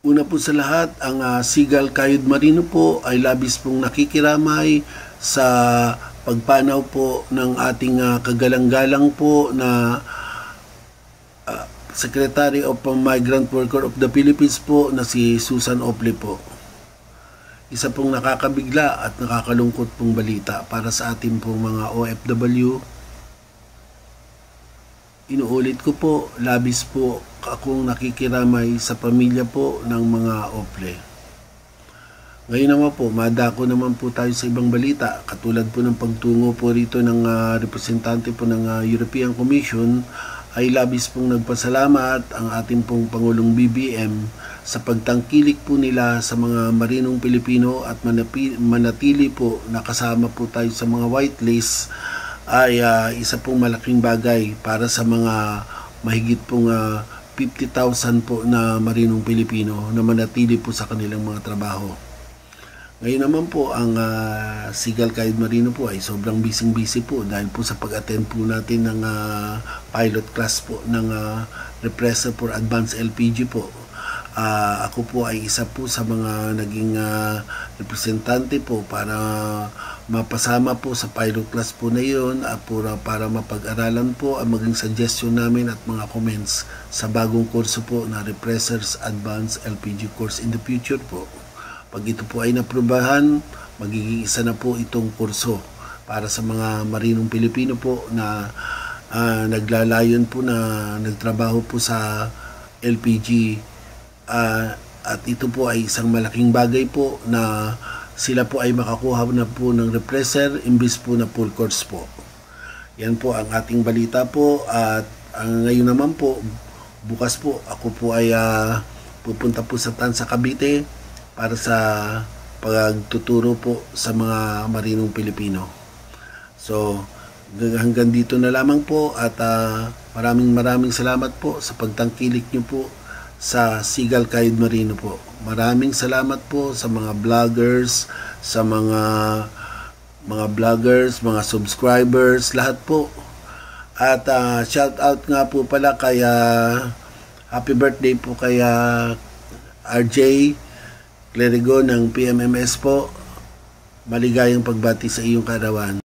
Una po sa lahat, ang Seagull Kayod Marino po ay labis pong nakikiramay sa pagpanaw po ng ating kagalang-galang po na Secretary of Migrant Worker of the Philippines po na si Susan Ople po. Isa pong nakakabigla at nakakalungkot pong balita para sa ating pong mga OFW. Inuulit ko po, labis po akong nakikiramay sa pamilya po ng mga Ople. Ngayon naman po, madako naman po tayo sa ibang balita. Katulad po ng pagtungo po rito ng representante po ng European Commission, ay labis pong nagpasalamat ang ating pong Pangulong BBM sa pagtangkilik po nila sa mga marinong Pilipino at manatili po nakasama po tayo sa mga whitelist ay isa pong malaking bagay para sa mga mahigit pong 50,000 po na marinong Pilipino na manatili po sa kanilang mga trabaho. Ngayon naman po ang Seagull Kayod Marino po ay sobrang busy po dahil po sa pag-attend po natin ng pilot class po ng Repressor for Advanced LPG po. Ako po ay isa po sa mga naging representante po para mapasama po sa pilot class po na yun para mapag-aralan po ang maging suggestion namin at mga comments sa bagong kurso po na Repressors Advanced LPG course in the future po. Pag ito po ay naprubahan, magiging isa na po itong kurso para sa mga marinong Pilipino po na naglalayon po na nagtrabaho po sa LPG. At ito po ay isang malaking bagay po na sila po ay makakuha na po ng repressor imbis po na full course po. Yan po ang ating balita po at ngayon naman po, bukas po ako po ay pupunta po sa Tansa Cavite para sa pagtuturo po sa mga marinong Pilipino. So hanggang dito na lamang po at maraming salamat po sa pagtangkilik nyo po sa Seagull Kayod Marino po. Maraming salamat po sa mga vloggers, sa mga vloggers, mga subscribers, lahat po. At shout out nga po pala kay happy birthday po kay RJ Clerigo ng PMMS po. Maligayang pagbati sa iyong kaarawan.